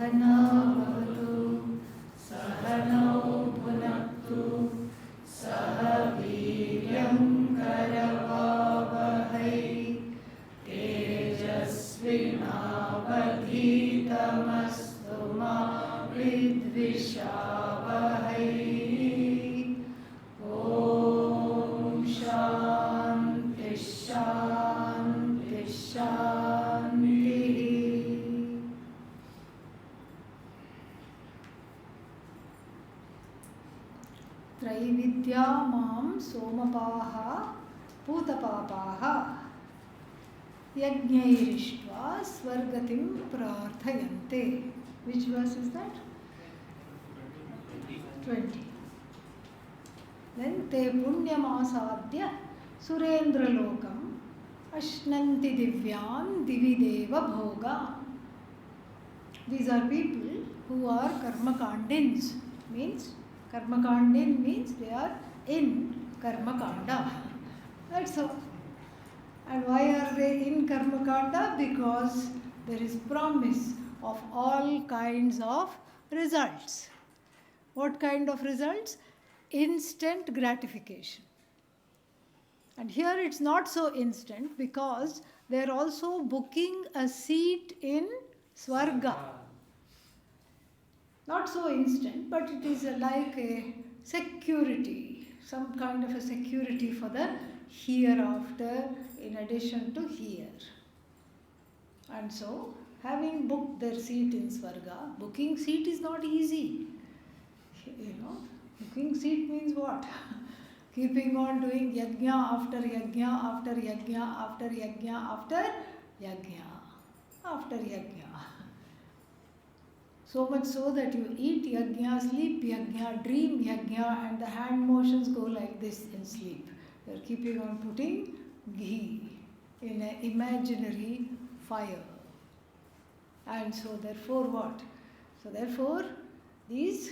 सहना भवतु सहनौ भुनक्तु सह वीर्यं करवावहै तेजस्विनावधीतमस्तु मा विद्विषावहै। ॐ शान्ति शान्ति शान्तिः। त्रैविद्या मां सोमपाः पूतपापाः यज्ञैरिष्ट्वा स्वर्गतिं प्रार्थयन्ते. Which verse is that? 20. Then te punyamasadya surendralokam ashnanti divyan divideva bhoga. These are people who are karmakandins. Karmakandin means they are in karmakanda. That's all. And why are they in karmakanda? Because there is promise of all kinds of results. What kind of results? Instant gratification. And here it's not so instant because they are also booking a seat in Swarga. Not so instant, but it is like a security, some kind of a security for the hereafter in addition to here. And so, having booked their seat in Swarga, booking seat is not easy. Booking seat means what? Keeping on doing yajna after yajna after yajna after yajna after yajna after yajna. So much so that you eat yajna, sleep yajna, dream yajna, and the hand motions go like this in sleep. You are keeping on putting ghee in an imaginary fire. And so therefore what? So therefore these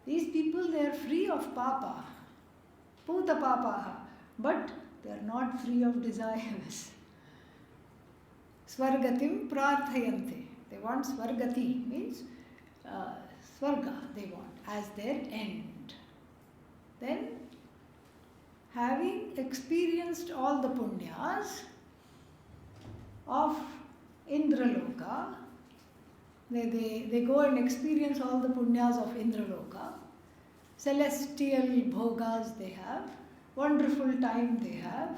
people, they are free of papa, puta papaha, but they are not free of desires. Swargatim prarthayante. They want swargati, means swarga they want as their end. Then, having experienced all the punyas of Indraloka, they go and experience all the punyas of Indraloka, celestial bhogas they have, wonderful time they have,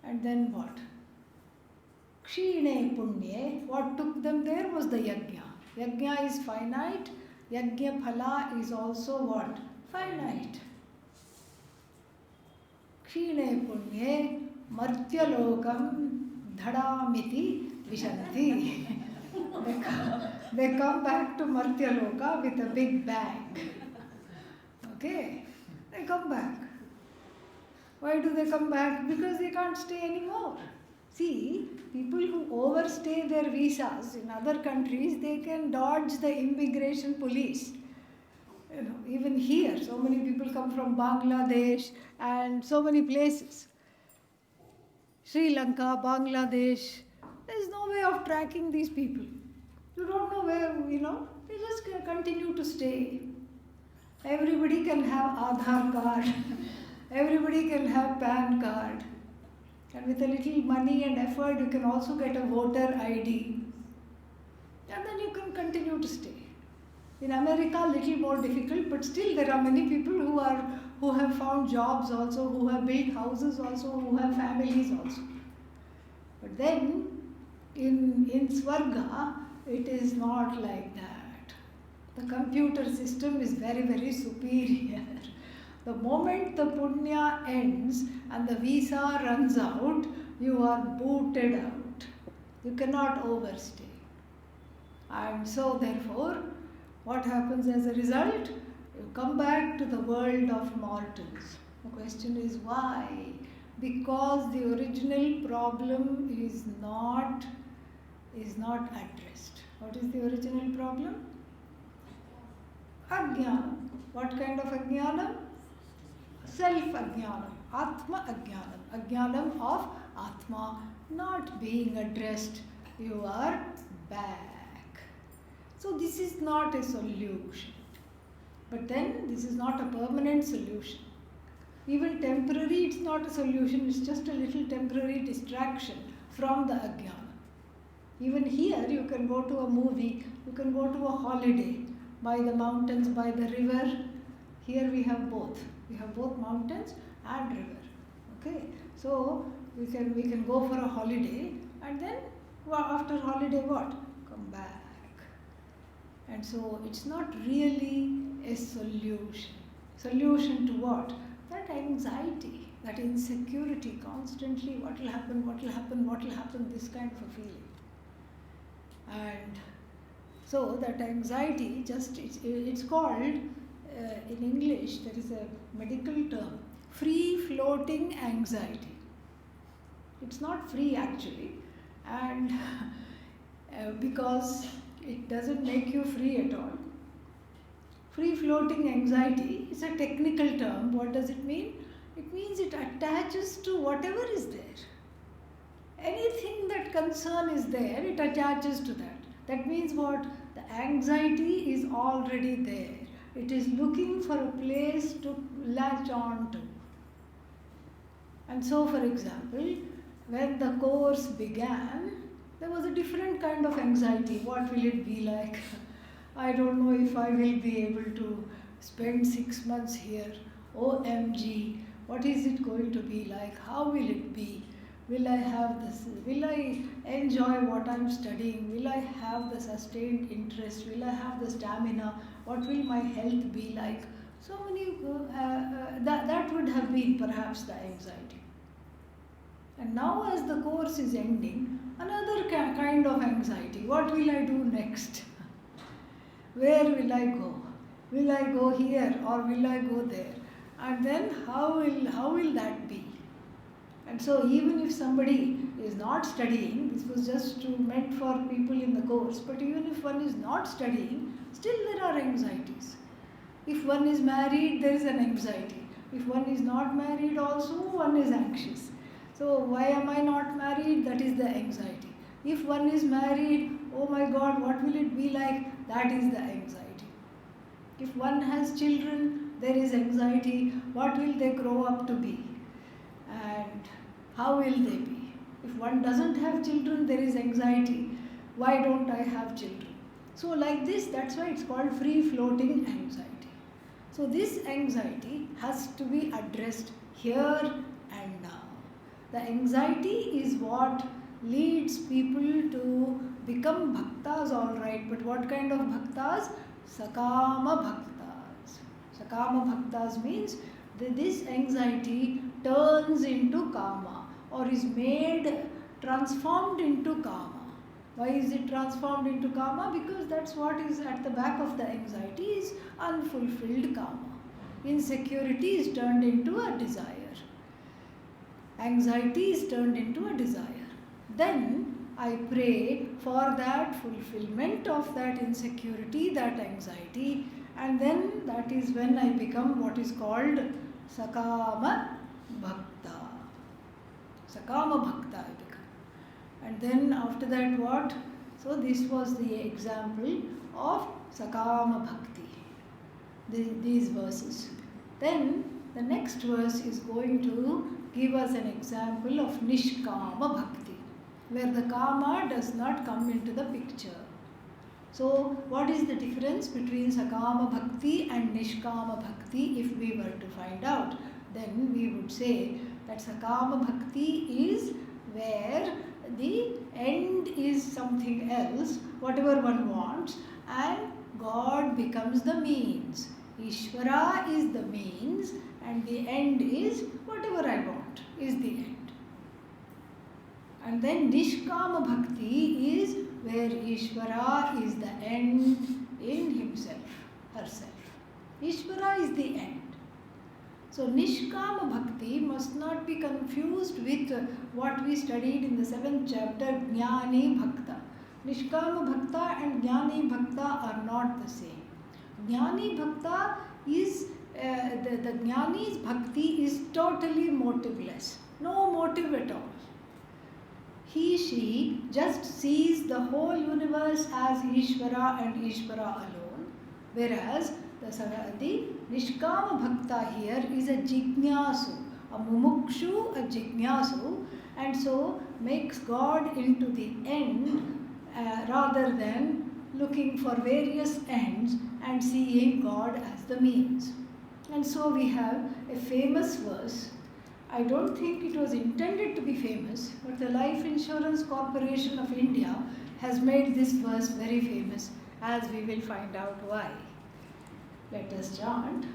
and then what? Kshine punye, what took them there was the yajna. Yajna is finite, yajna phala is also what? Finite. Kshine punye martyalokam dhadamiti vishanti. They come back to Martyaloka with a big bang. Okay? They come back. Why do they come back? Because they can't stay anymore. See, people who overstay their visas in other countries, they can dodge the immigration police. Even here, so many people come from Bangladesh and so many places. Sri Lanka, Bangladesh, there is no way of tracking these people. You don't know where, they just continue to stay. Everybody can have Aadhaar card. Everybody can have PAN card. And with a little money and effort, you can also get a voter ID. And then you can continue to stay. In America, a little more difficult, but still there are many people who have found jobs also, who have built houses also, who have families also. But then, in Swarga, it is not like that. The computer system is very, very superior. The moment the punya ends and the visa runs out, you are booted out. You cannot overstay. And so therefore, what happens as a result? You come back to the world of mortals. The question is why? Because the original problem is not addressed. What is the original problem? Ajnana. What kind of ajnana? Self-ajnanam, Atma-ajnanam, ajnanam of Atma not being addressed. You are back. So this is not a solution. But then this is not a permanent solution. Even temporary, it's not a solution, it's just a little temporary distraction from the ajnana. Even here, you can go to a movie, you can go to a holiday by the mountains, by the river. Here we have both. We have both mountains and river. Okay, so we can go for a holiday, and then after holiday what? Come back. And so it's not really a solution. Solution to what? That anxiety, that insecurity, constantly what will happen, what will happen, what will happen, this kind of a feeling. And so that anxiety, just it's called, in English there is a medical term, free floating anxiety. It's not free actually, and because it doesn't make you free at all. Free floating anxiety is a technical term. What does it mean? It means it attaches to whatever is there. Anything that concern is there, it attaches to that. That means what? The anxiety is already there. It is looking for a place to latch on to. And so, for example, when the course began, there was a different kind of anxiety. What will it be like? I don't know if I will be able to spend 6 months here. OMG, what is it going to be like? How will it be? Will I have this? Will I enjoy what I'm studying? Will I have the sustained interest? Will I have the stamina? What will my health be like? So many, that would have been perhaps the anxiety. And now as the course is ending, another kind of anxiety. What will I do next? Where will I go? Will I go here or will I go there? And then how will that be? And so even if somebody is not studying, this was just meant for people in the course, but even if one is not studying, still there are anxieties. If one is married, there is an anxiety. If one is not married also, one is anxious. So why am I not married? That is the anxiety. If one is married, oh my God, what will it be like? That is the anxiety. If one has children, there is anxiety. What will they grow up to be? And how will they be? If one doesn't have children, there is anxiety. Why don't I have children? So like this, that's why it's called free floating anxiety. So this anxiety has to be addressed here and now. The anxiety is what leads people to become bhaktas, all right, but what kind of bhaktas? Sakama bhaktas. Sakama bhaktas means that this anxiety turns into kama or is transformed into kama. Why is it transformed into kama? Because that's what is at the back of the anxiety is unfulfilled kama. Insecurity is turned into a desire. Anxiety is turned into a desire. Then I pray for that fulfillment of that insecurity, that anxiety, and then that is when I become what is called Sakama Bhakta. Sakama Bhakta I become. And then after that what? So this was the example of Sakama Bhakti. These verses. Then the next verse is going to give us an example of Nishkama Bhakti, where the Kama does not come into the picture. So what is the difference between Sakama Bhakti and Nishkama Bhakti if we were to find out? Then we would say that Sakama Bhakti is where the end is something else, whatever one wants, and God becomes the means. Ishvara is the means and the end is whatever I want is the end. And then Nishkama Bhakti is where Ishvara is the end in himself, herself. Ishvara is the end. So Nishkama Bhakti must not be confused with what we studied in the 7th chapter, Jnani Bhakta. Nishkama Bhakta and Jnani Bhakta are not the same. Jnani Bhakta is, the Jnani's Bhakti is totally motiveless. No motive at all. he, she just sees the whole universe as Ishvara and Ishvara alone, whereas the Nishkama Bhakta here is a Jignasu, a Mumukshu, a Jignasu, and so makes God into the end rather than looking for various ends and seeing God as the means. And so we have a famous verse. I don't think it was intended to be famous, but the Life Insurance Corporation of India has made this verse very famous, as we will find out why. Let us chant.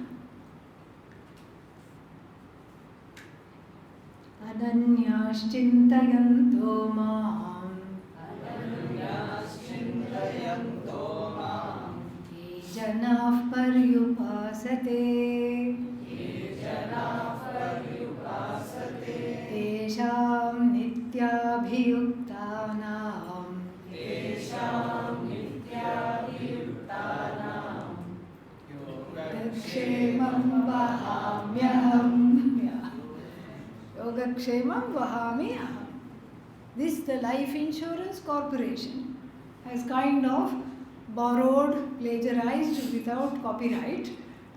Ananyashchintayanto maam ye janah paryupasate tesham nityabhiyuktanam yogakshemam vahamyaham. Yogakshemam vahami aham. This, the Life Insurance Corporation, has kind of borrowed, plagiarized without copyright.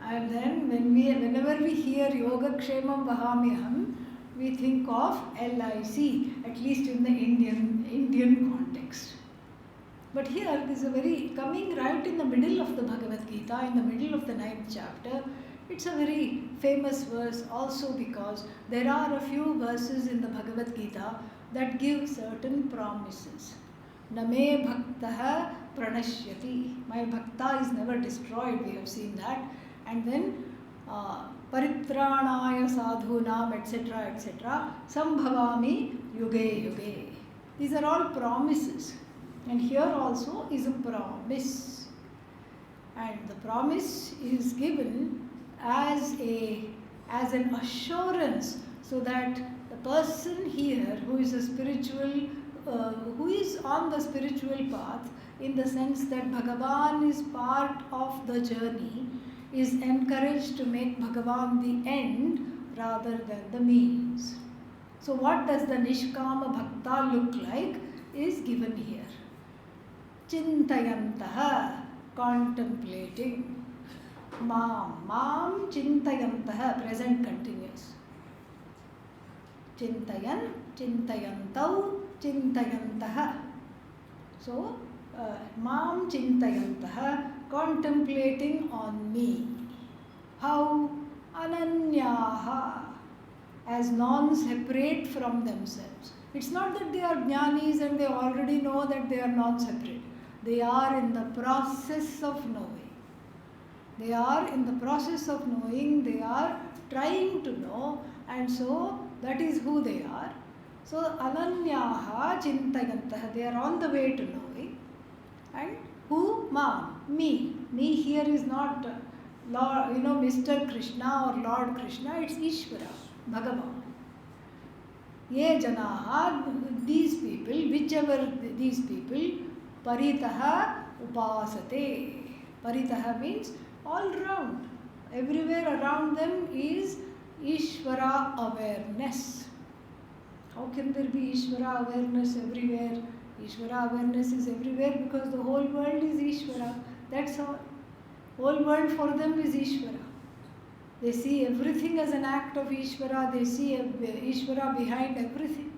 And then whenever we hear Yogakshemam Vahamyaham, we think of LIC, at least in the Indian context. But here, this is a very, coming right in the middle of the Bhagavad Gita, in the middle of the 9th chapter, it's a very famous verse also because there are a few verses in the Bhagavad Gita that give certain promises. Name bhaktaha pranashyati. My bhakta is never destroyed, we have seen that. And then paritranaya sadhunam, etc., etc. Sambhavami yuge yuge. These are all promises. And here also is a promise. And the promise is given as an assurance, so that the person here who is a spiritual, who is on the spiritual path, in the sense that Bhagavan is part of the journey, is encouraged to make Bhagavan the end rather than the means. So what does the Nishkama Bhakta look like is given here. Chintayantaha, contemplating. Mam chintayantaha, present continuous. Chintayan, chintayantau, chintayantaha. So, mam chintayantaha, contemplating on me. How? Ananyaha, as non-separate from themselves. It's not that they are jnanis and they already know that they are not separate. They are in the process of knowing. They are in the process of knowing, they are trying to know, and so that is who they are. So, ananyaha chintayantaha, they are on the way to knowing. And who? Mam, me. Me here is not Lord, Mr. Krishna or Lord Krishna, it's Ishvara, Bhagavan. Ye janaha, these people, whichever these people, paritaha upasate. Paritaha means all around. Everywhere around them is Ishvara awareness. How can there be Ishvara awareness everywhere? Ishvara awareness is everywhere because the whole world is Ishvara. That's all. Whole world for them is Ishvara. They see everything as an act of Ishvara. They see Ishvara behind everything.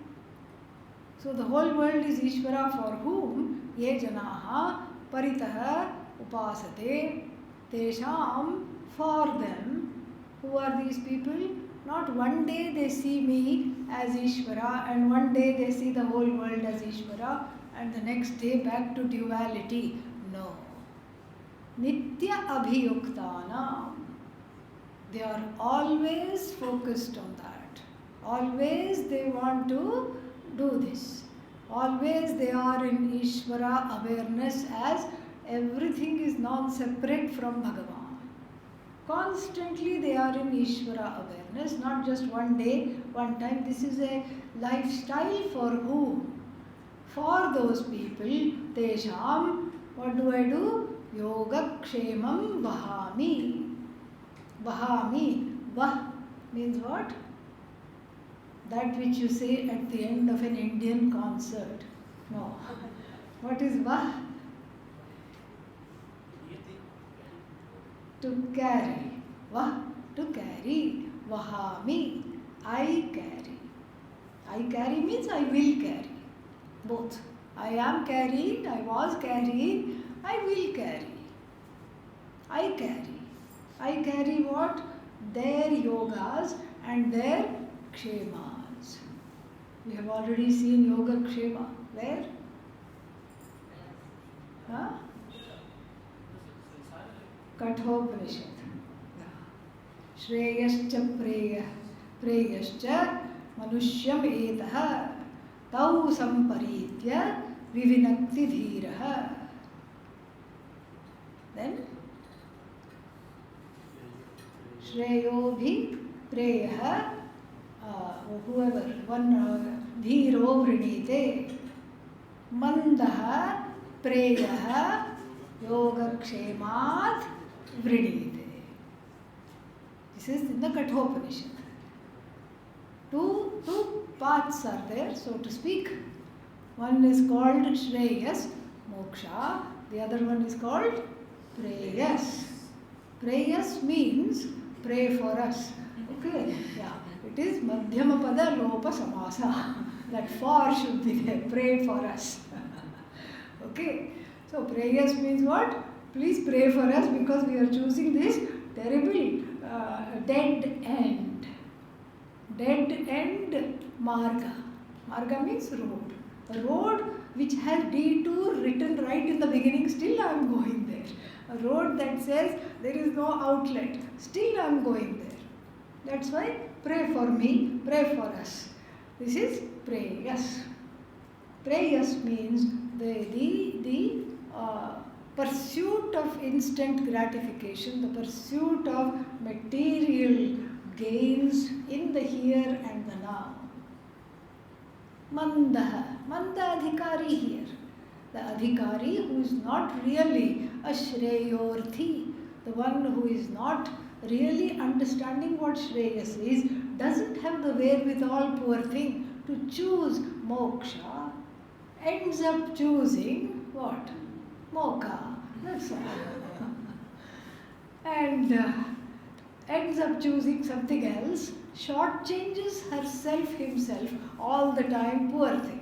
So the whole world is Ishvara for whom ye janaha paritaha upasate. Tesham, for them. Who are these people? Not one day they see me as Ishvara and one day they see the whole world as Ishvara and the next day back to duality. No. Nitya abhiyuktanam. They are always focused on that. Always they want to do this. Always they are in Ishvara awareness as everything is non-separate from Bhagavan. Constantly they are in Ishvara awareness, not just one day, one time. This is a lifestyle for whom? For those people, Tesham, what do? Yogakshemam vahami. Vahami. Vah means what? that which you say at the end of an Indian concert. No. What is va? To carry. Va? To carry. Vahami. I carry. I carry means I will carry. Both. I am carrying, I was carrying, I will carry. I carry. I carry what? Their yogas and their kshemas. We have already seen yoga kshema. Where? Huh? Kathopanishad. Shreyascha preyascha manushyam etah tau samparitya vivinakti dhiraha. Then Shreyo bhi preyaha, whoever, one dhiro vrinite, mandaha preyaha yogakshemat vrinite. This is in the Kathopanishad. Two paths are there, so to speak. One is called Shreyas, moksha. The other one is called Preyas. Preyas means pray for us. Okay? Yeah. It is Madhyamapada Lopa Samasa. That for should be there. Pray for us. Okay? So Preyas means what? Please pray for us because we are choosing this terrible dead end. Dead end marga. Marga means road. A road which has detour written right in the beginning, still I am going there. A road that says there is no outlet, still I am going there. That's why pray for me, pray for us. This is prayas. Prayas means the pursuit of instant gratification, the pursuit of material gains in the here and the now. Mandaha. Manda adhikari here. The adhikari who is not really a shreyorthi, the one who is not really understanding what shreyas is, doesn't have the wherewithal, poor thing, to choose moksha, ends up choosing what? Moksha. That's all. And ends up choosing something else, shortchanges herself, himself, all the time, poor thing.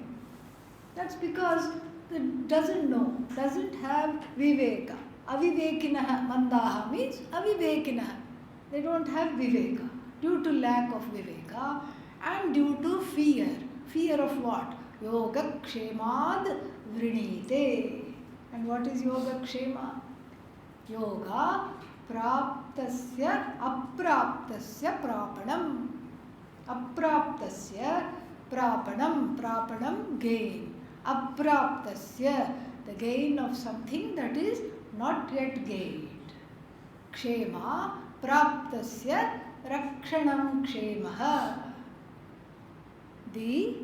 That's because it doesn't know, doesn't have viveka. Avivekinaha mandaha means avivekinaha. They don't have viveka due to lack of viveka and due to fear. Fear of what? Yoga kshemad vrinite. And what is yoga kshema? Yoga praptasya apraptasya prapanam. Apraptasya prapanam. Prapanam, gain. Apraptasya, the gain of something that is not yet gained. Kshema praptasya rakshanam kshemaha. The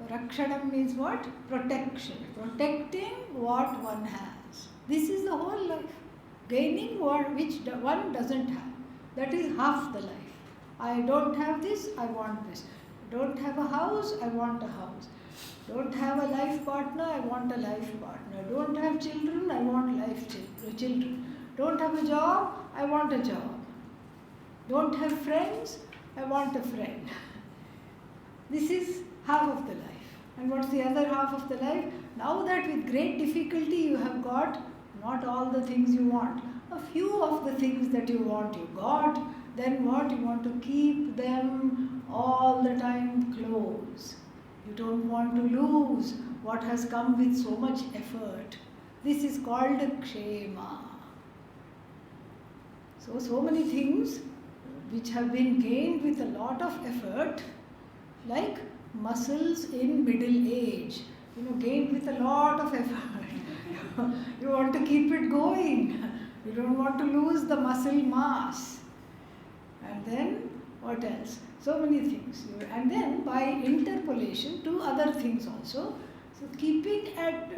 rakshanam means what? Protection. Protecting what one has. This is the whole life. Gaining what which one doesn't have. That is half the life. I don't have this, I want this. Don't have a house, I want a house. Don't have a life partner, I want a life partner. Don't have children, I want children. Don't have a job, I want a job. Don't have friends, I want a friend. This is half of the life. And what's the other half of the life? Now that with great difficulty you have got not all the things you want, a few of the things that you want you got, then what? You want to keep them all the time close. You don't want to lose what has come with so much effort. This is called kshema. So many things which have been gained with a lot of effort, like muscles in middle age, gained with a lot of effort. You want to keep it going. You don't want to lose the muscle mass. And then what else? So many things. And then by interpolation, two other things also. So keeping at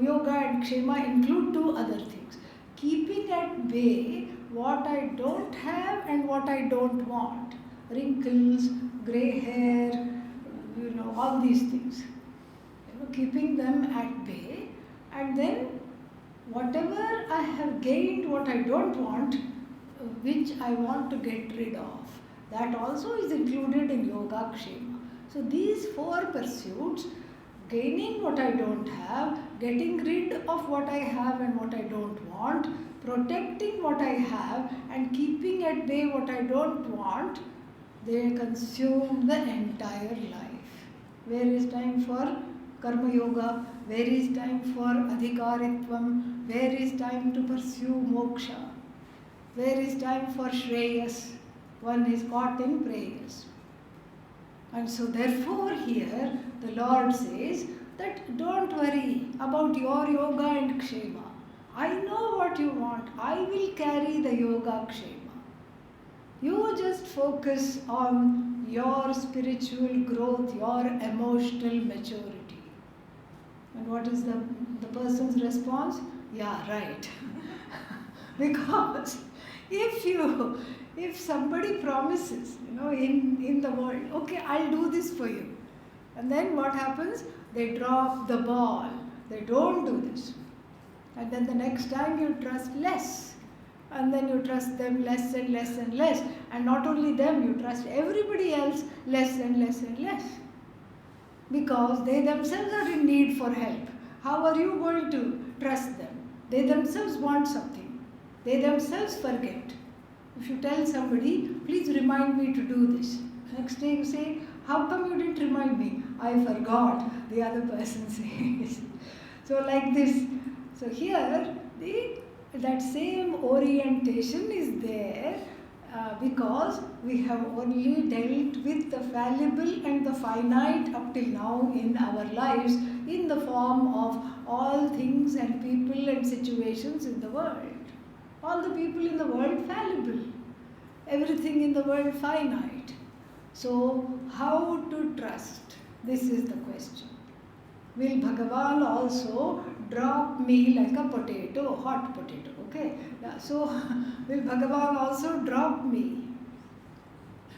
yoga and kshema include two other things. Keeping at bay what I don't have and what I don't want. Wrinkles, grey hair, all these things. Keeping them at bay, and then whatever I have gained, what I don't want, which I want to get rid of, that also is included in Yogakshema. So these 4 pursuits, gaining what I don't have, getting rid of what I have and what I don't want, protecting what I have and keeping at bay what I don't want, they consume the entire life. Where is time for Karma Yoga? Where is time for Adhikaritvam? Where is time to pursue moksha? Where is time for Shreyas? One is caught in prayers. And so therefore here the Lord says that don't worry about your yoga and kshema. I know what you want. I will carry the yoga kshema. You just focus on your spiritual growth, your emotional maturity. And what is the person's response? Yeah, right. Because if somebody promises, in the world, okay, I'll do this for you. And then what happens? They drop the ball. They don't do this. And then the next time you trust less. And then you trust them less and less and less. And not only them, you trust everybody else less and less and less. Because they themselves are in need for help. How are you going to trust them? They themselves want something. They themselves forget. If you tell somebody, please remind me to do this. Next day you say, how come you didn't remind me? I forgot, the other person says. So like this. So here, that same orientation is there because we have only dealt with the fallible and the finite up till now in our lives in the form of all things and people and situations in the world. All the people in the world fallible. Everything in the world finite. So how to trust? This is the question. Will Bhagavan also drop me like a potato, hot potato, okay? So will Bhagavan also drop me?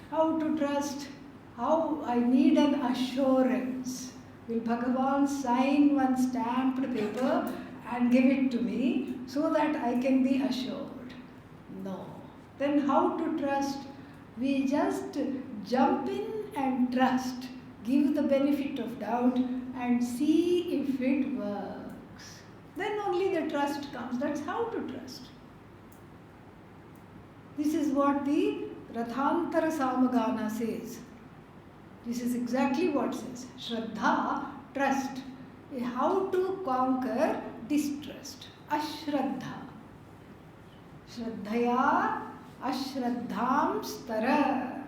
How to trust? How I need an assurance. Will Bhagavan sign one stamped paper and give it to me so that I can be assured? No. Then how to trust? We just jump in and trust. Give the benefit of doubt and see if it works. Then only the trust comes. That's how to trust. This is what the Rathantara Samagana says. This is exactly what it says. Shraddha, trust. How to conquer distrust. Ashraddha. Shraddhaya ashraddham stara.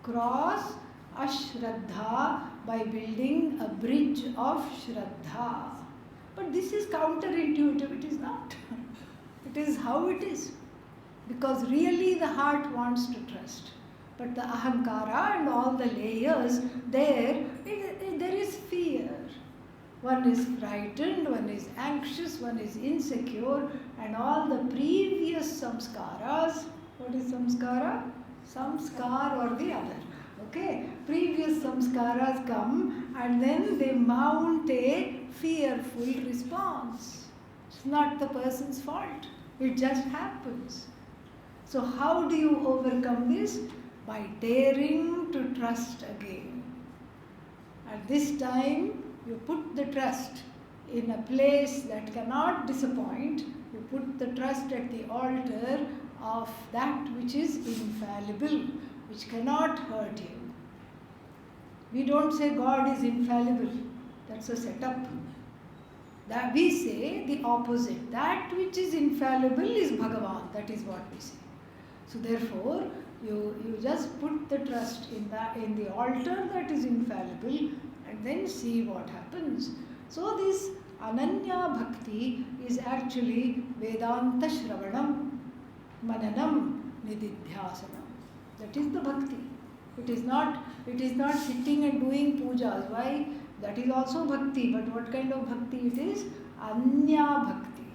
Cross ashraddha by building a bridge of shraddha. But this is counterintuitive. It is not. It is how it is. Because really the heart wants to trust. But the ahankara and all the layers, there is fear. One is frightened, one is anxious, one is insecure, and all the previous samskaras. What is samskara? Samskar or the other. Okay? Previous samskaras come and then they mount a fearful response. It's not the person's fault. It just happens. So how do you overcome this? By daring to trust again. At this time, you put the trust in a place that cannot disappoint. You put the trust at the altar of that which is infallible, which cannot hurt you. We don't say God is infallible. That's a setup. That we say the opposite. That which is infallible is Bhagavan. That is what we say. So therefore, you just put the trust in the altar that is infallible and then see what happens. So this Ananya Bhakti is actually Vedanta Shravanam, Mananam, Nididhyasanam. That is the Bhakti. It is not sitting and doing pujas. Why? That is also Bhakti. But what kind of Bhakti it is? Anya Bhakti.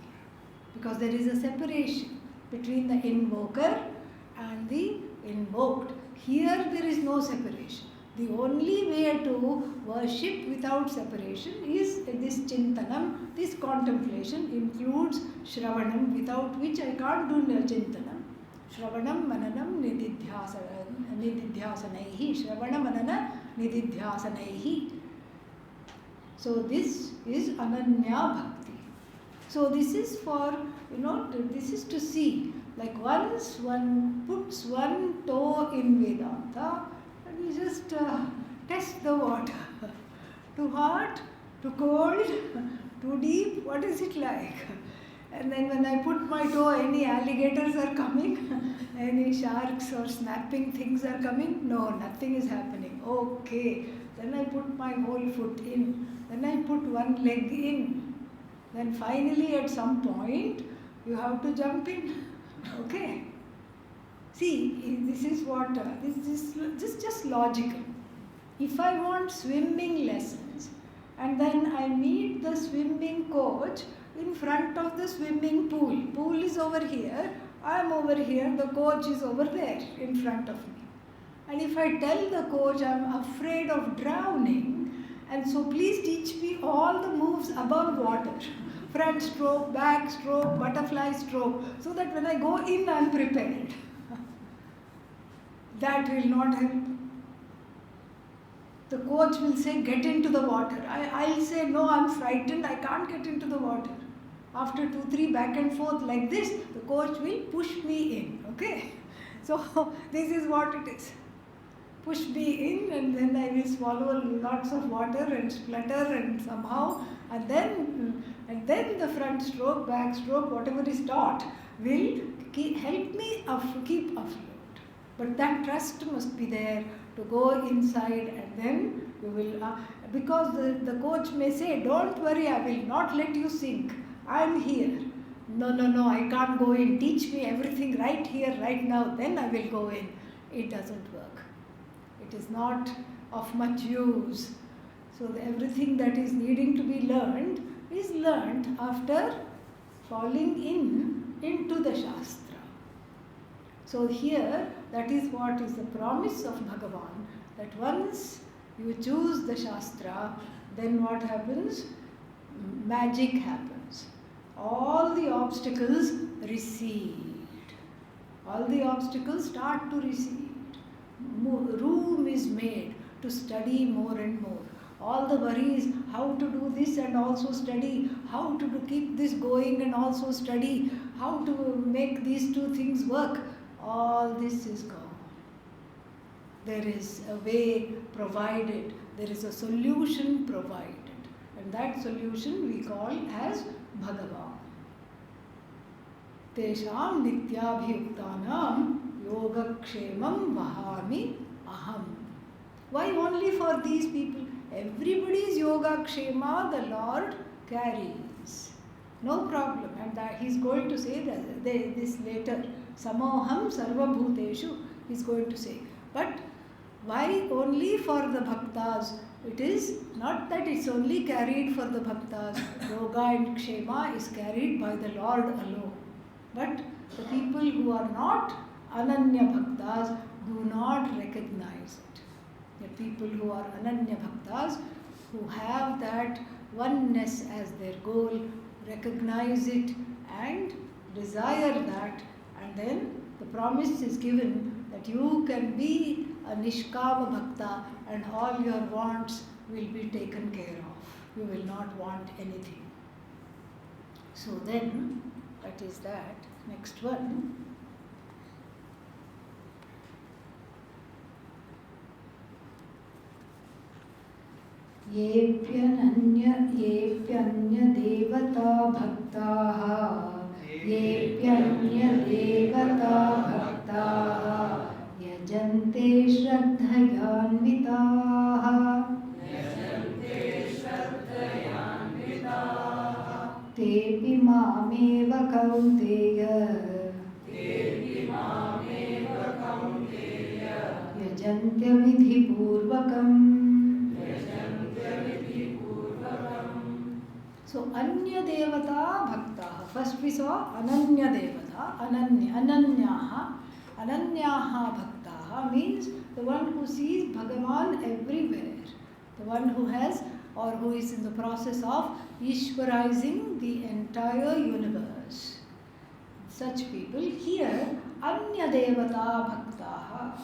Because there is a separation between the invoker and the invoked. Here there is no separation. The only way to worship without separation is this chintanam, this contemplation includes shravanam, without which I can't do chintanam. Shravanam, mananam, nididhyasanaihi. Shravana, manana, nididhyasanaihi. So this is Ananya Bhakti. So this is for, this is to see, like once one puts one toe in Vedanta, and you just test the water. Too hot, too cold, too deep, what is it like? And then when I put my toe, any alligators are coming, any sharks or snapping things are coming? No, nothing is happening. Okay. Then I put my whole foot in. Then I put one leg in. Then finally at some point, you have to jump in. Okay. See, this is what, this is just logical. If I want swimming lessons, and then I meet the swimming coach in front of the swimming pool. Pool is over here, I am over here, the coach is over there in front of me. And if I tell the coach I am afraid of drowning, and so please teach me all the moves above water. Front stroke, back stroke, butterfly stroke, so that when I go in I am prepared. That will not help. The coach will say, get into the water. I'll say, no, I'm frightened, I can't get into the water. After 2-3 back and forth like this, the coach will push me in. Okay? So this is what it is. Push me in, and then I will swallow lots of water and splutter and somehow, and then the front stroke, back stroke, whatever is taught will help me keep afloat. But that trust must be there to go inside, and then you will, because the coach may say, don't worry, I will not let you sink. I am here. No, I can't go in. Teach me everything right here, right now, then I will go in. It doesn't work. It is not of much use. So everything that is needing to be learned is learned after falling into the Shastra. So here, that is what is the promise of Bhagavan, that once you choose the Shastra, then what happens? Magic happens. All the obstacles recede. All the obstacles start to recede. Room is made to study more and more. All the worries, how to do this and also study, how to keep this going and also study, how to make these two things work, all this is gone. There is a way provided, there is a solution provided, and that solution we call as Bhagavan. Tesham nityabhyuktanam yogakshemam vahami aham. Why only for these people? Everybody's yogakshema the Lord carries. No problem. And that he's going to say that this later. Samoham sarvabhuteshu, he's going to say. But why only for the bhaktas? It is not that it's only carried for the bhaktas. Yoga and kshema is carried by the Lord alone. But the people who are not Ananya Bhaktas do not recognize it. The people who are Ananya Bhaktas, who have that oneness as their goal, recognize it and desire that, and then the promise is given that you can be a Nishkama Bhakta and all your wants will be taken care of. You will not want anything. So then, that is that. Next one. येऽप्यन्य देवता भक्ताः येऽप्यन्य देवता भक्ताः यजन्ते श्रद्धयान्विताः तेऽपि मामेव कौन्तेय यजन्त्य विधिपूर्वकम्. So Anya Devata Bhakta. First we saw Ananya Devata, Ananyaha. Ananyaha bhaktaha means the one who sees Bhagavan everywhere, the one who has or who is in the process of Ishwarizing the entire universe. Such people here, Anya Devata Bhaktaha.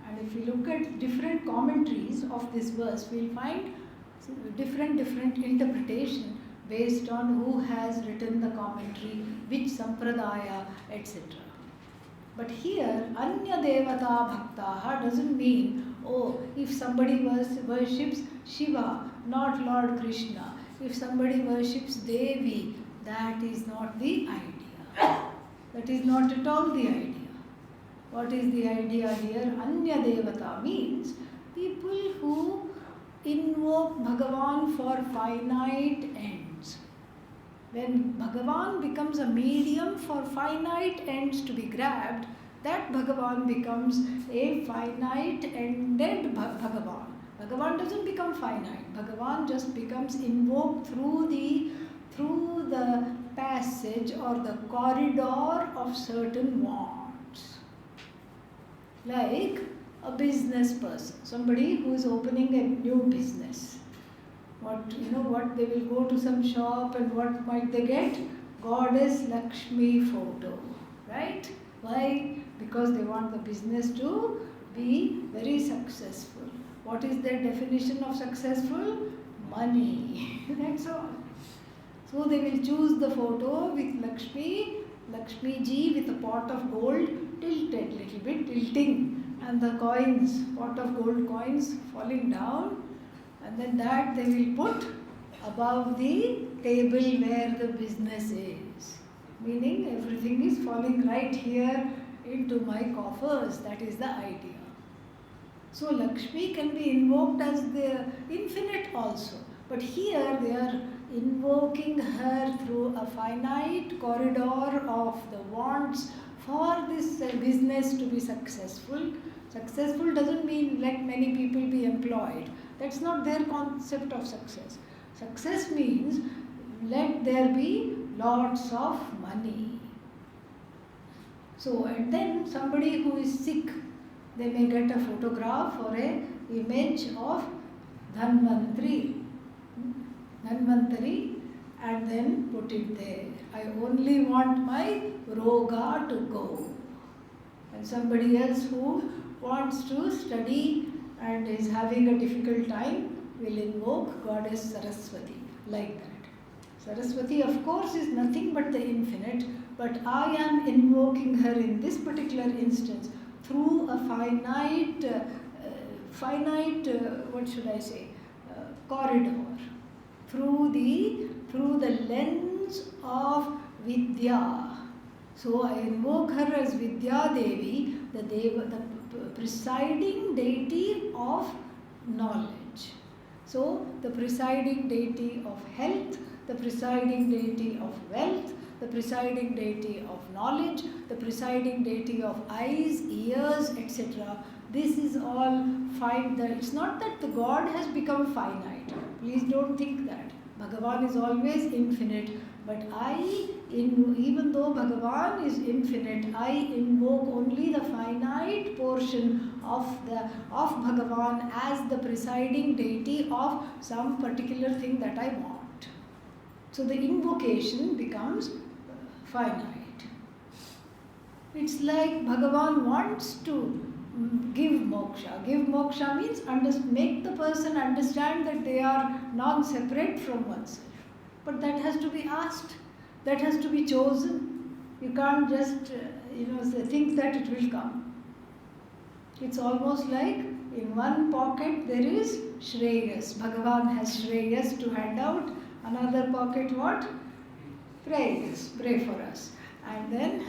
And if we look at different commentaries of this verse, we'll find different interpretation based on who has written the commentary, which sampradaya, etc. But here, Anya Devata Bhaktaha doesn't mean, oh, if somebody worships Shiva, not Lord Krishna, if somebody worships Devi, that is not the idea. That is not at all the idea. What is the idea here? Anya Devata means people who invoke Bhagavan for finite ends. When Bhagavan becomes a medium for finite ends to be grabbed, that Bhagavan becomes a finite ended Bhagavan. Bhagavan doesn't become finite. Bhagavan just becomes invoked through the passage or the corridor of certain wants. Like a business person, somebody who is opening a new business. What they will go to some shop and what might they get? Goddess Lakshmi photo, right? Why? Because they want the business to be very successful. What is their definition of successful? Money. That's all. So they will choose the photo with Lakshmi ji with a pot of gold tilted, little bit tilting, and the coins, pot of gold coins falling down, and then that they will put above the table where the business is. Meaning everything is falling right here into my coffers. That is the idea. So Lakshmi can be invoked as the infinite also. But here they are invoking her through a finite corridor of the wants for this business to be successful. Successful doesn't mean let many people be employed. That's not their concept of success. Success means let there be lots of money. So, and then somebody who is sick, they may get a photograph or an image of Dhanvantari, and then put it there. I only want my roga to go. And somebody else who wants to study and is having a difficult time will invoke Goddess Saraswati, like that. Saraswati, of course, is nothing but the infinite, but I am invoking her in this particular instance through a finite, corridor, through the lens of Vidya. So I invoke her as Vidya Devi, the presiding deity of knowledge. So the presiding deity of health, the presiding deity of wealth, the presiding deity of knowledge, the presiding deity of eyes, ears, etc. This is all fine. It's not that the God has become finite. Please don't think that. Bhagavan is always infinite. But even though Bhagavan is infinite, I invoke only the finite portion of Bhagavan as the presiding deity of some particular thing that I want. So the invocation becomes finite. It's like Bhagavan wants to give moksha. Give moksha means make the person understand that they are non-separate from oneself. But that has to be asked. That has to be chosen. You can't just think that it will come. It's almost like in one pocket there is Shreyas. Bhagavan has Shreyas to hand out. Another pocket what? Prayers. Pray for us. And then,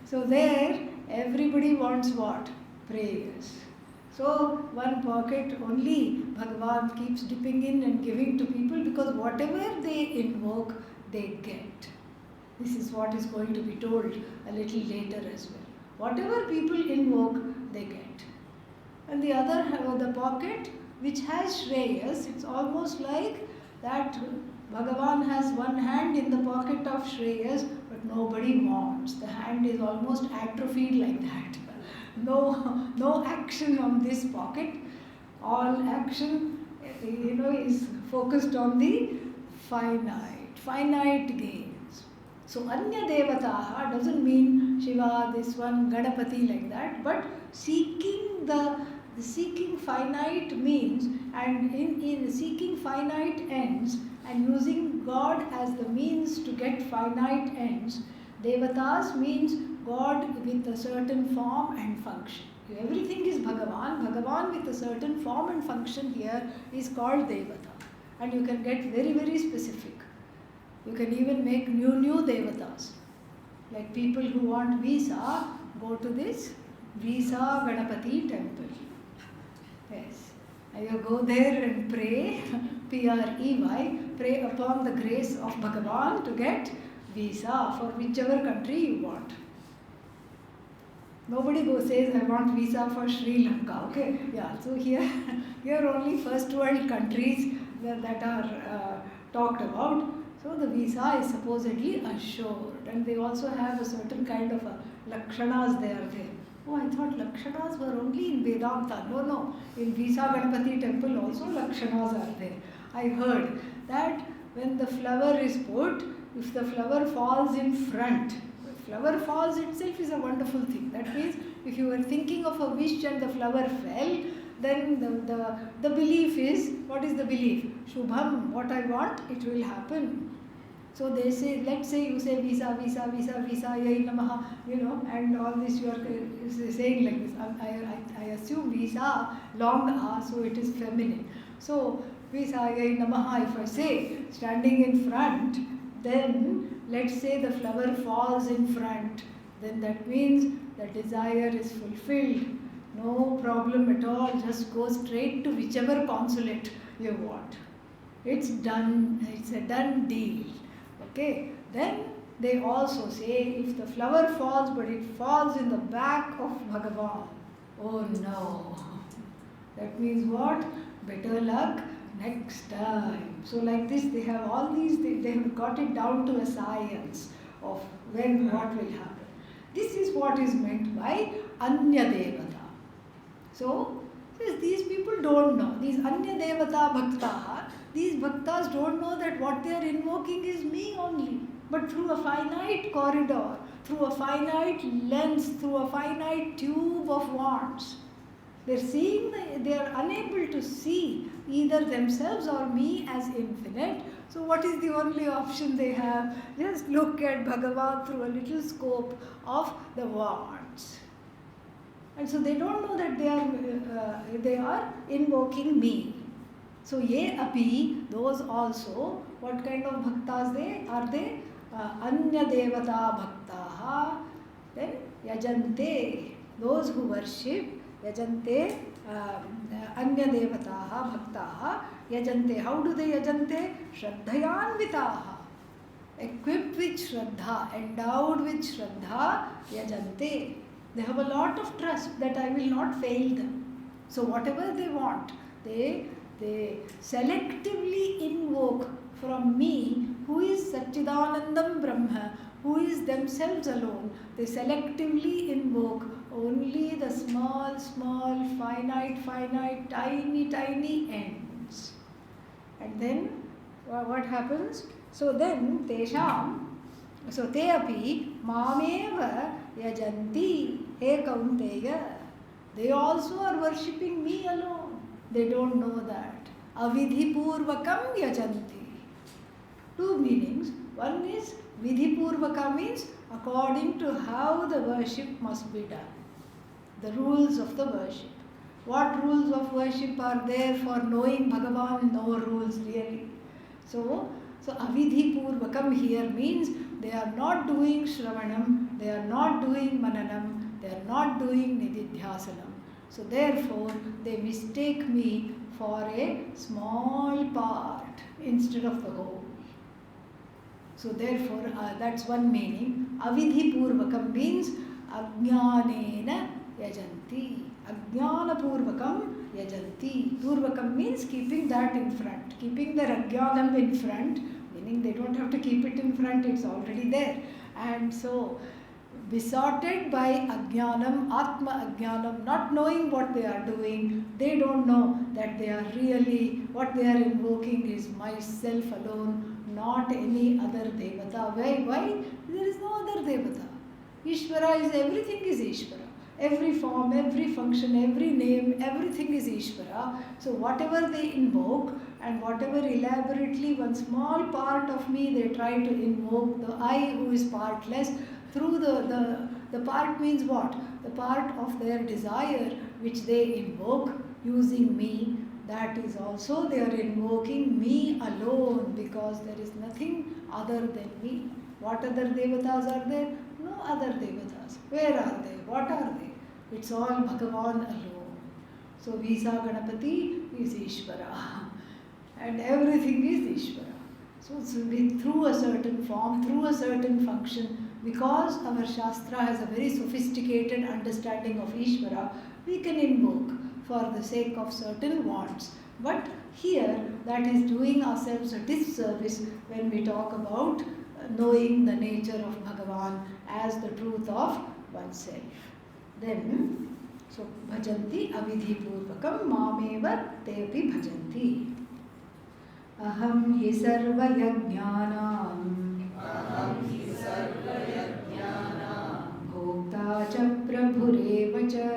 so there everybody wants what? Prayers. So one pocket only Bhagavan keeps dipping in and giving to people, because whatever they invoke, they get. This is what is going to be told a little later as well. Whatever people invoke, they get. And the other, the pocket which has Shreyas, it's almost like that Bhagavan has one hand in the pocket of Shreyas, but but nobody wants. The hand is almost atrophied like that. No action on this pocket. All action, is focused on the finite gains. So Anya Devataha doesn't mean Shiva, this one, Ganapati like that, but seeking seeking finite means, and in seeking finite ends and using God as the means to get finite ends, Devatas means God with a certain form and function. Everything is Bhagavan. Bhagavan with a certain form and function here is called Devata. And you can get very, very specific. You can even make new Devatas. Like people who want visa, go to this Visa Ganapati temple. Yes. And you go there and pray, Prey, pray upon the grace of Bhagavan to get visa for whichever country you want. Nobody says, I want visa for Sri Lanka, okay? Yeah, so here only first world countries that are talked about. So the visa is supposedly assured, and they also have a certain kind of lakshanas there. Oh, I thought lakshanas were only in Vedanta. No. In Visa Ganapati temple also lakshanas are there. I heard that when the flower is put, if the flower falls in front, flower falls itself is a wonderful thing. That means if you were thinking of a wish and the flower fell, then the belief is, what is the belief? Shubham, what I want, it will happen. So they say, let's say you say Visa, Yai Namaha, and all this you are saying like this. I assume Visa, long A, so it is feminine. So Visa, Yai Namaha, if I say, standing in front, then let's say the flower falls in front, then that means the desire is fulfilled. No problem at all, just go straight to whichever consulate you want. It's done, it's a done deal. Okay, then they also say if the flower falls but it falls in the back of Bhagavan, oh no, that means what? Better luck next time. So like this they have all these, they have got it down to a science of when what will happen. This is what is meant by Anya Devata. So these people don't know, these Anya Devata Bhakta, these bhaktas don't know that what they are invoking is me only. But through a finite corridor, through a finite lens, through a finite tube of wands, they are unable to see either themselves or me as infinite. So what is the only option they have? Just look at Bhagavan through a little scope of the wands. And so they don't know that they are invoking me. So ye api, those also, what kind of bhaktas are they? Anya devata bhaktaha, then yajante, those who worship, yajante, anya devataha bhaktaha, yajante. How do they yajante? Shraddhayanvitaha, equipped with shraddha, endowed with shraddha, yajante. They have a lot of trust that I will not fail them. So whatever they want, they selectively invoke from me, who is Satchidanandam Brahma, who is themselves alone. They selectively invoke only the small, finite, tiny ends. And then what happens? So then Tesham, so te api mameva yajanti he kaunteya. They also are worshipping me alone. They don't know that. Avidhi purvakam yajanti. Two meanings. One is vidhi purvaka means according to how the worship must be done. The rules of the worship. What rules of worship are there for knowing Bhagavan? No rules really. So avidhi purvakam here means they are not doing shravanam, they are not doing mananam, they are not doing nididhyasanam. So therefore they mistake me for a small part instead of the whole. So therefore that's one meaning. Avidhi purvakam means ajnanena yajanti. Ajnana purvakam yajanti. Purvakam means keeping that in front. Keeping the ajnanam in front, meaning they don't have to keep it in front, it's already there. And so, besotted by ajnanam, atma ajnanam, not knowing what they are doing, they don't know that they are really, what they are invoking is myself alone, not any other devata. Why? There is no other devata. Ishvara is, everything is Ishvara. Every form, every function, every name, everything is Ishvara. So whatever they invoke and whatever elaborately one small part of me they try to invoke, the I who is partless, through the part means what? The part of their desire which they invoke using me, that is also they are invoking me alone, because there is nothing other than me. What other devatas are there? No other devatas. Where are they? What are they? It's all Bhagavan alone. So Visa Ganapati is Ishvara. And everything is Ishvara. So through a certain form, through a certain function, because our Shastra has a very sophisticated understanding of Ishvara, we can invoke for the sake of certain wants. But here, that is doing ourselves a disservice when we talk about knowing the nature of Bhagavan as the truth of oneself. Then, so bhajanti avidhi purvakam mameva tepi bhajanti. Aham hi sarva yajnanam bhokta cha prabhureva cha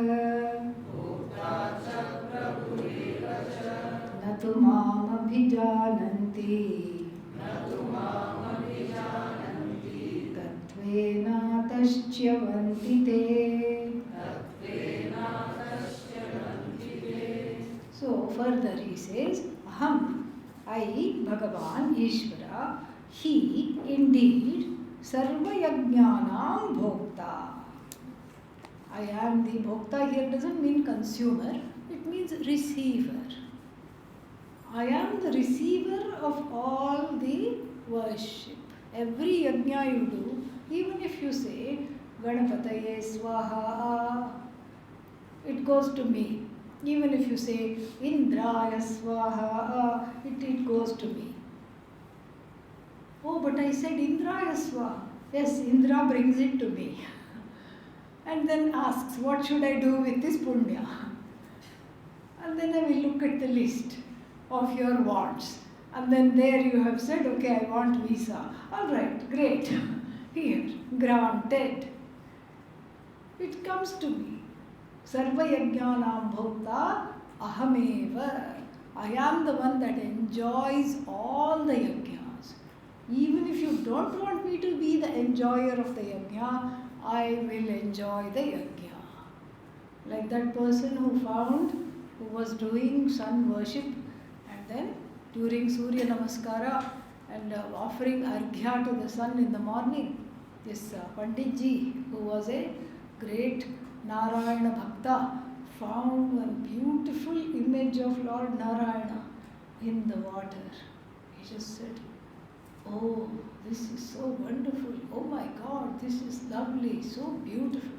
natu mam abhijananti tatvena taschyavanti te. So further he says, Aham, I, Bhagavan, Ishvara, he indeed sarva yajnanam bhokta. I am the bhokta here doesn't mean consumer, it means receiver. I am the receiver of all the worship. Every yajna you do, even if you say Ganapataye Swaha, it goes to me. Even if you say Indraya Swaha, it goes to me. Oh, but I said Indraya Swaha. Yes, Indra brings it to me. And then asks, what should I do with this punya? And then I will look at the list of your wants. And then there you have said, okay, I want visa. All right, great. Here, granted. It comes to me. Sarva yajnanam bhokta ahameva. I am the one that enjoys all the yajnas. Even if you don't want me to be the enjoyer of the yajna, I will enjoy the yajna. Like that person who was doing sun worship, and then during Surya Namaskara and offering arghya to the sun in the morning, this Panditji, who was a great Narayana Bhakta, found one beautiful image of Lord Narayana in the water. He just said, oh, this is so wonderful. Oh my God, this is lovely, so beautiful.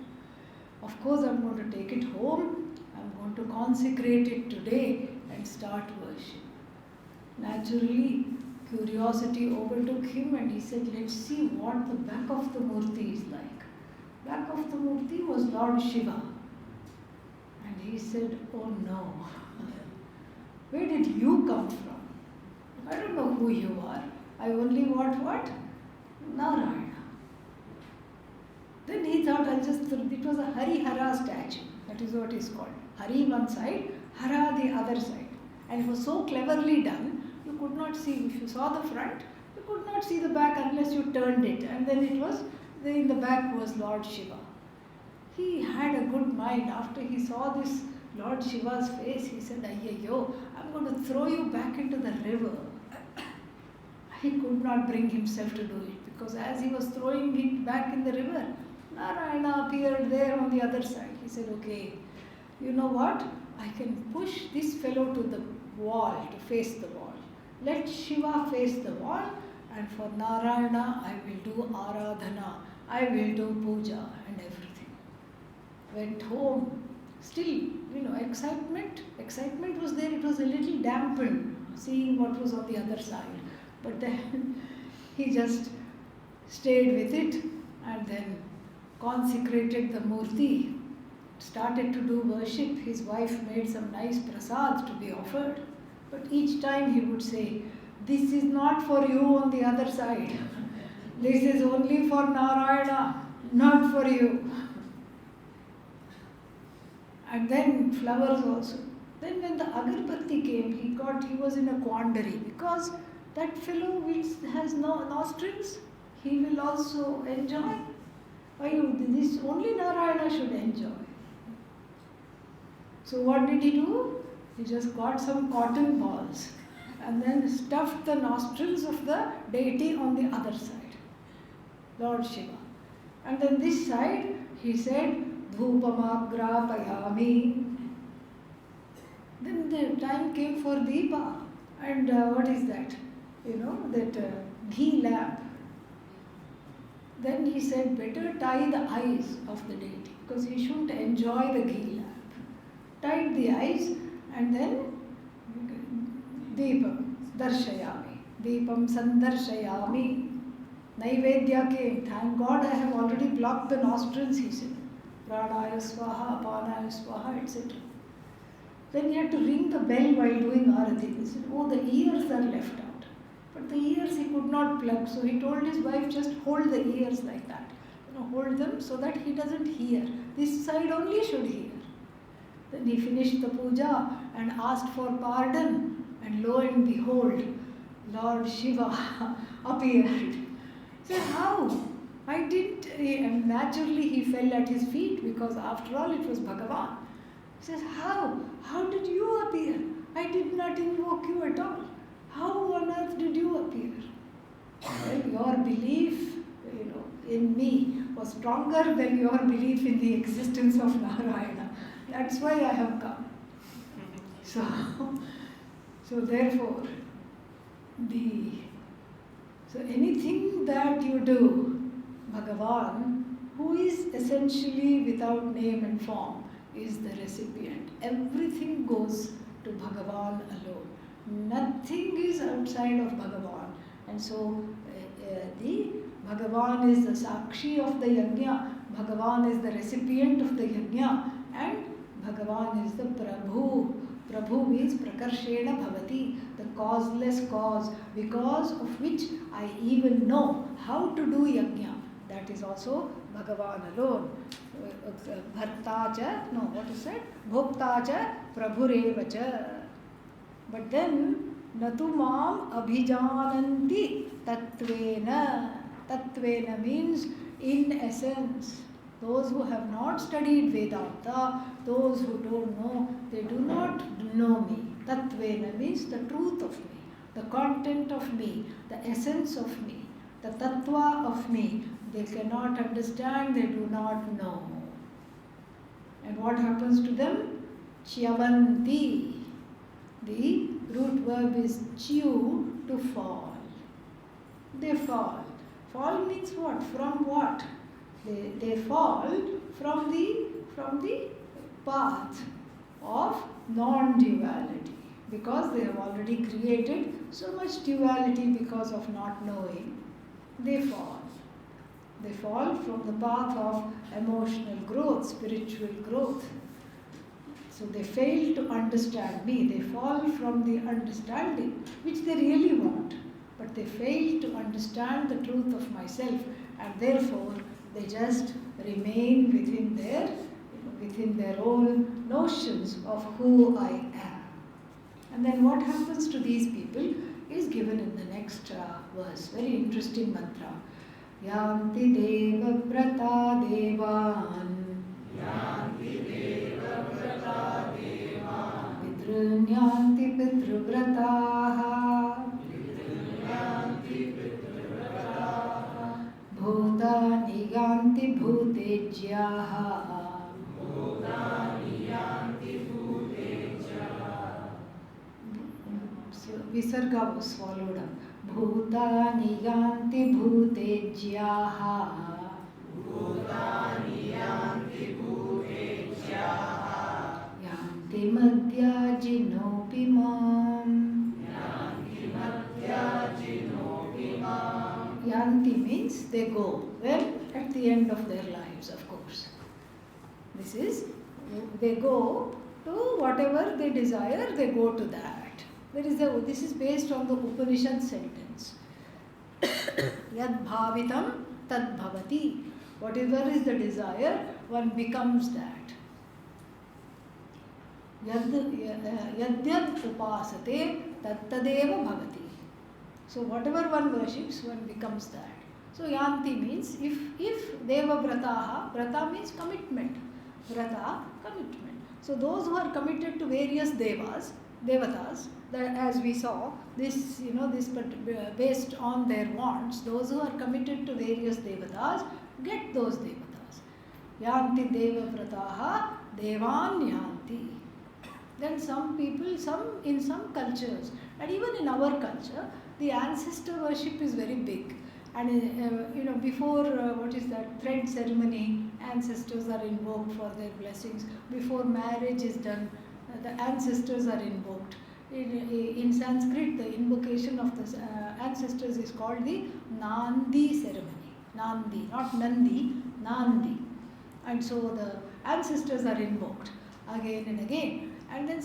Of course, I'm going to take it home. I'm going to consecrate it today and start worship. Naturally, curiosity overtook him and he said, let's see what the back of the murti is like. Back of the murti was Lord Shiva. And he said, oh no, where did you come from? I don't know who you are. I only want what? Narayana. Then he thought, it was a Hari Hara statue. That is what is called. Hari one side, Hara the other side. And it was so cleverly done, you could not see, if you saw the front, you could not see the back unless you turned it. And then it was, in the back was Lord Shiva. He had a good mind. After he saw this Lord Shiva's face, he said, Ayyo, I'm going to throw you back into the river. He could not bring himself to do it, because as he was throwing it back in the river, Narayana appeared there on the other side. He said, okay, you know what? I can push this fellow to the wall, to face the wall. Let Shiva face the wall, and for Narayana I will do Aradhana, I will do puja and everything. Went home. Still, excitement was there. It was a little dampened, seeing what was on the other side. But then he just stayed with it and then consecrated the murti, started to do worship. His wife made some nice prasads to be offered. But each time he would say, "This is not for you on the other side. This is only for Narayana, not for you." And then flowers also. Then when the agarbatti came, he was in a quandary, because that fellow has no nostrils. He will also enjoy. This only Narayana should enjoy. So what did he do? He just got some cotton balls and then stuffed the nostrils of the deity on the other side, Lord Shiva. And then this side, he said, "Dhupamagrapayami." Then the time came for Deepa. And what is that? That ghee lamp. Then he said, better tie the eyes of the deity, because he shouldn't enjoy the ghee lamp. Tied the eyes, and then Deepam darshayami. Deepam sandarshayami. Naivedya came. Thank God I have already blocked the nostrils, he said. Pranaya swaha, apanaya swaha, etc. Then he had to ring the bell while doing arati. He said, "Oh, the ears are left out." But the ears he could not plug, so he told his wife, "Just hold the ears like that. Hold them so that he doesn't hear. This side only should hear." Then he finished the puja and asked for pardon, and lo and behold, Lord Shiva appeared. He said, "How? I didn't." And naturally he fell at his feet, because after all it was Bhagavan. He says, "How? How did you appear? I did not invoke you at all. How on earth did you appear?" Well, your belief, in me was stronger than your belief in the existence of Narayana. That's why I have come. So therefore, so anything that you do, Bhagavan, who is essentially without name and form, is the recipient. Everything goes to Bhagavan alone. Nothing is outside of Bhagavan. And so the Bhagavan is the Sakshi of the Yajna, Bhagavan is the recipient of the Yajna, and Bhagavan is the Prabhu. Prabhu means Prakarshena Bhavati, the causeless cause, because of which I even know how to do Yajna. That is also Bhagavan alone. Bhartacha, no, what is it? Bhoktacha Prabhurevacha. But then, Natu mam abhijananti tattvena. Tattvena means in essence. Those who have not studied Vedanta, those who don't know, they do not know me. Tattvena means the truth of me, the content of me, the essence of me, the tattva of me. They cannot understand, they do not know. And what happens to them? Chyavanti. The root verb is chew, to fall. They fall. Fall means what? From what? They fall from the path of non-duality, because they have already created so much duality because of not knowing. They fall. They fall from the path of emotional growth, spiritual growth. So they fail to understand me. They fall from the understanding which they really want, but they fail to understand the truth of myself, and therefore they just remain within their own notions of who I am. And then what happens to these people is given in the next verse. Very interesting mantra. Yanti deva vrata devan. Yanti deva vrata devan. Pitrunyanti pitruvrataha. Pitrunyanti pitruvrataha. Bhutani yanti bhutejyaha. Bhutani yanti bhutejyaha. So Visarga was swallowed up. Bhutani yanti bhutejyaha. Bhutani yanti bhutejyaha. Yanti madhyajinopi mam. Yanti madhyajinopi mam. Yanti means they go. Well, at at the end of their lives, of course. They go to whatever they desire, they go to that. This is based on the Upanishad sentence. Yad bhavitam tad bhavati. Whatever is the desire, one becomes that. Yadyad upasate tattadeva bhavati. So whatever one worships, one becomes that. So yanti means if deva vrataha, vrata means commitment. Vrata, commitment. So those who are committed to various devatas, that as we saw, this based on their wants, those who are committed to various devatas get those devatas. Yanti deva vrataha devan yanti. Then some people, in some cultures, and even in our culture, the ancestor worship is very big. And before thread ceremony, ancestors are invoked for their blessings. Before marriage is done, the ancestors are invoked. In Sanskrit, the invocation of the ancestors is called the Nandi ceremony. Nandi, not Nandi, Nandi. And so the ancestors are invoked again and again. And then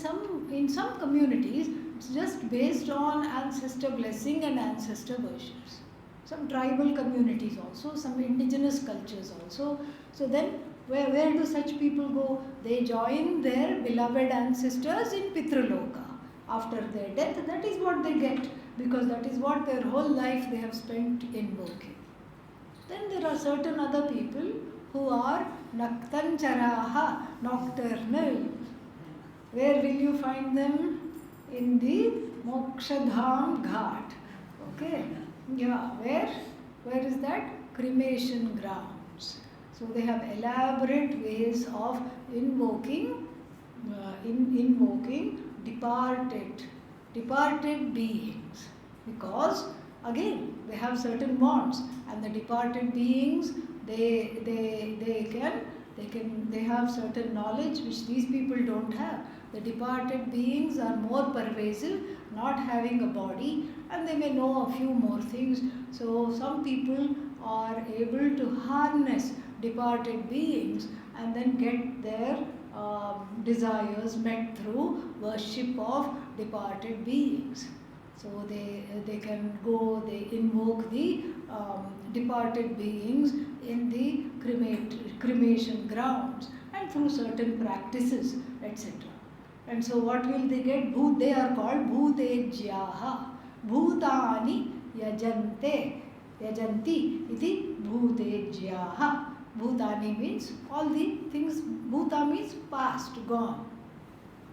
in some communities, it's just based on ancestor blessing and ancestor worships. Some tribal communities also, some indigenous cultures also. So then, where do such people go? They join their beloved ancestors in Pitraloka. After their death, that is what they get, because that is what their whole life they have spent invoking. Then there are certain other people who are Naktancharaha, nocturnal. Where will you find them? In the Mokshadham Ghat. Okay. Yeah, where is that? Cremation grounds. So they have elaborate ways of invoking departed beings, because again they have certain wants, and the departed beings they have certain knowledge which these people don't have. The departed beings are more pervasive, not having a body, and they may know a few more things. So some people are able to harness departed beings and then get their desires met through worship of departed beings. So they can go, they invoke the departed beings in the cremation grounds and through certain practices, etc. And so what will they get? They are called bhutejyaha. Bhutani yajanti iti bhutejyaha. Bhutani means all the things. Bhuta means past, gone.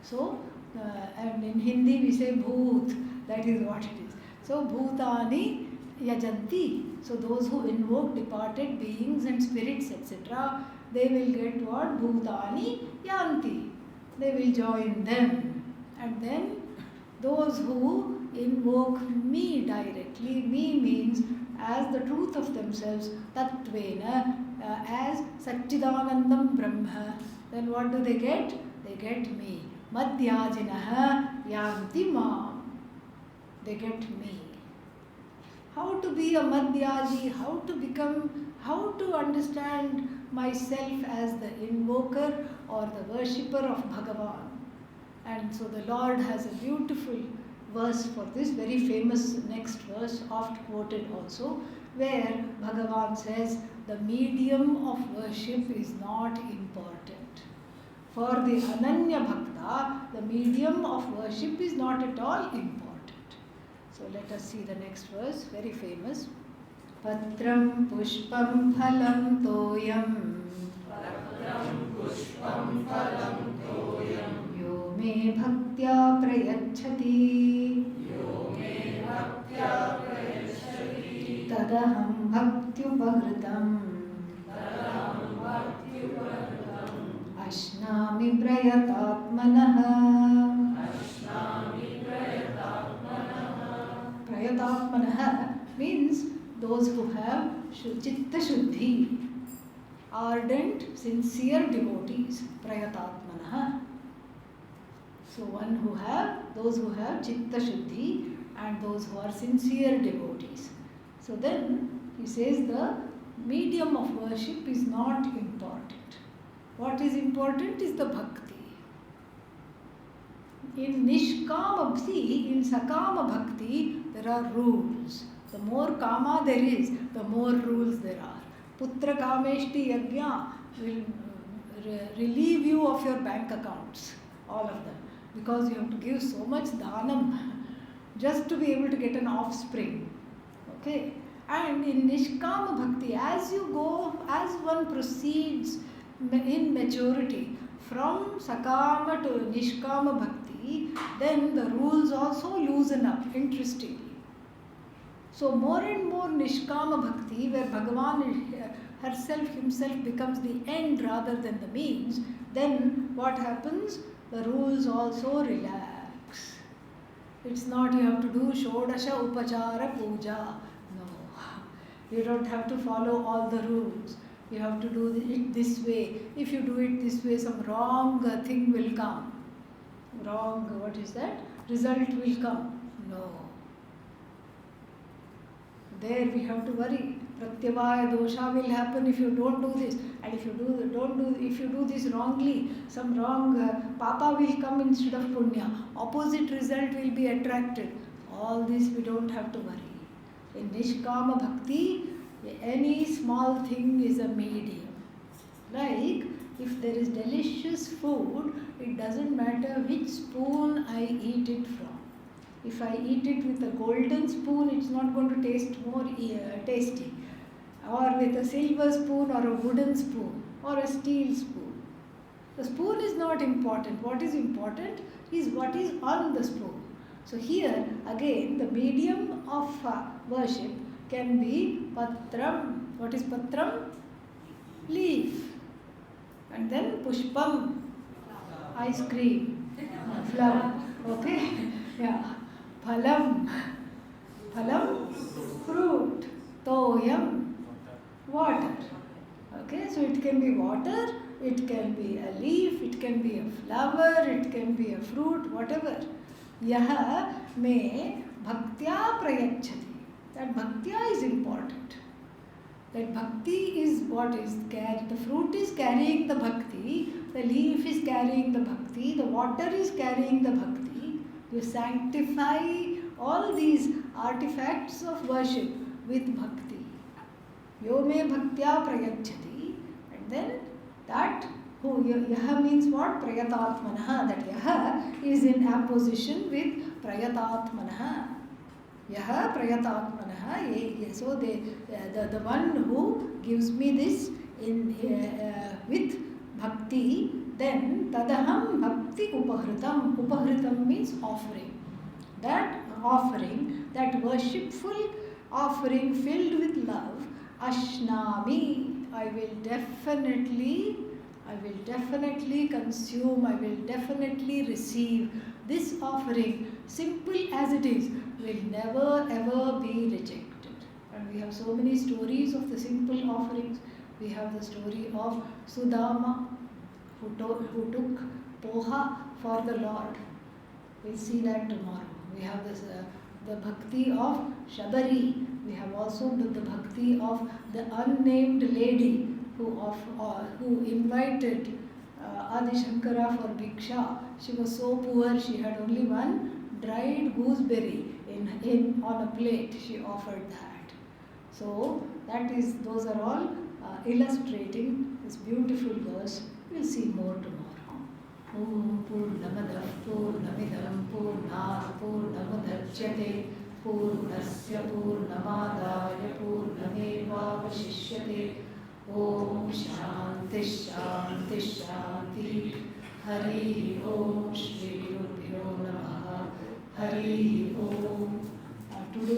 So, and in Hindi we say bhoot, that is what it is. So, bhutani yajanti. So, those who invoke departed beings and spirits, etc., they will get what? Bhutani yanti. They will join them. And then those who invoke me directly, me means as the truth of themselves, tattvena, as Satchidanandam Brahma, then what do they get? They get me. Madhyajinaha yanti mam. They get me. How to be a Madhyaji, how to understand myself as the invoker or the worshipper of Bhagavan. And so the Lord has a beautiful verse for this, very famous next verse, oft quoted also, where Bhagavan says, the medium of worship is not important. For the Ananya Bhakta, the medium of worship is not at all important. So let us see the next verse, very famous. Patram pushpam phalam toyam. Patram pushpam phalam toyam. Yo me bhaktya prayachati. Yo me bhaktya prayachati. Tadaham bhaktyupahritam. Tadaham bhaktyupahritam. Ashnami prayatatmanah. Ashnami prayatatmanah. Prayatatmanah means those who have chitta shuddhi, ardent, sincere devotees, prayatatmanah. So those who have chitta shuddhi and those who are sincere devotees. So then he says the medium of worship is not important. What is important is the bhakti. In Nishkama Bhakti, in Sakama Bhakti, there are rules. The more kama there is, the more rules there are. Putra Kameshti Yajna will relieve you of your bank accounts, all of them. Because you have to give so much dhanam just to be able to get an offspring. Okay? And in Nishkama Bhakti, as you go, as one proceeds in maturity, from Sakama to Nishkama Bhakti, then the rules also loosen up, interestingly. So more and more Nishkama Bhakti, where Bhagavan himself becomes the end rather than the means, then what happens? The rules also relax. It's not you have to do Shodasha Upachara Puja. No. You don't have to follow all the rules. You have to do it this way. If you do it this way, some wrong thing will come. Wrong, what is that? Result will come. No. There we have to worry. Pratyavaya dosha will happen if you don't do this. And if you do this wrongly, some wrong papa will come instead of punya. Opposite result will be attracted. All this we don't have to worry. In Nishkama Bhakti, any small thing is a medium. Like, if there is delicious food, it doesn't matter which spoon I eat it from. If I eat it with a golden spoon, it's not going to taste more tasty. Or with a silver spoon or a wooden spoon or a steel spoon. The spoon is not important. What is important is what is on the spoon. So here, again, the medium of worship can be patram. What is patram? Leaf. And then pushpam, ice cream, flower. Okay? Yeah. Phalam. Phalam, fruit. Toyam, water. Okay? So it can be water, it can be a leaf, it can be a flower, it can be a fruit, whatever. Yaha me bhaktya prayachati. That bhaktya is important. That bhakti is what is carried. The fruit is carrying the bhakti, the leaf is carrying the bhakti, the water is carrying the bhakti. You sanctify all these artifacts of worship with bhakti. Yo me bhaktya prayachati. And then that who yaha means what? Prayatatmanaha. That yaha is in apposition with prayatatmanaha. Yaha prayatatmanaha. So the one who gives me this in with bhakti, then tadaham bhakti upahritam. Upahritam means offering. That offering, that worshipful offering filled with love, ashnami, I will definitely consume, I will definitely receive. This offering, simple as it is, will never ever be rejected. And we have so many stories of the simple offerings. We have the story of Sudama, who took poha for the Lord. We'll see that tomorrow. We have this, the bhakti of Shabari. We have also the bhakti of the unnamed lady who invited Adi Shankara for Bhiksha. She was so poor, she had only one dried gooseberry on a plate. She offered that. So those are all illustrating this beautiful verse. We'll see more tomorrow. Om Purnamadah Purnamidam Purnat Purnamudachyate Purnasya Purnamadaya Purnamevavashishyate. Om Shanti Shanti Shanti. Hari Om Shri Gurubhyo Namaha. Hari Om. Today's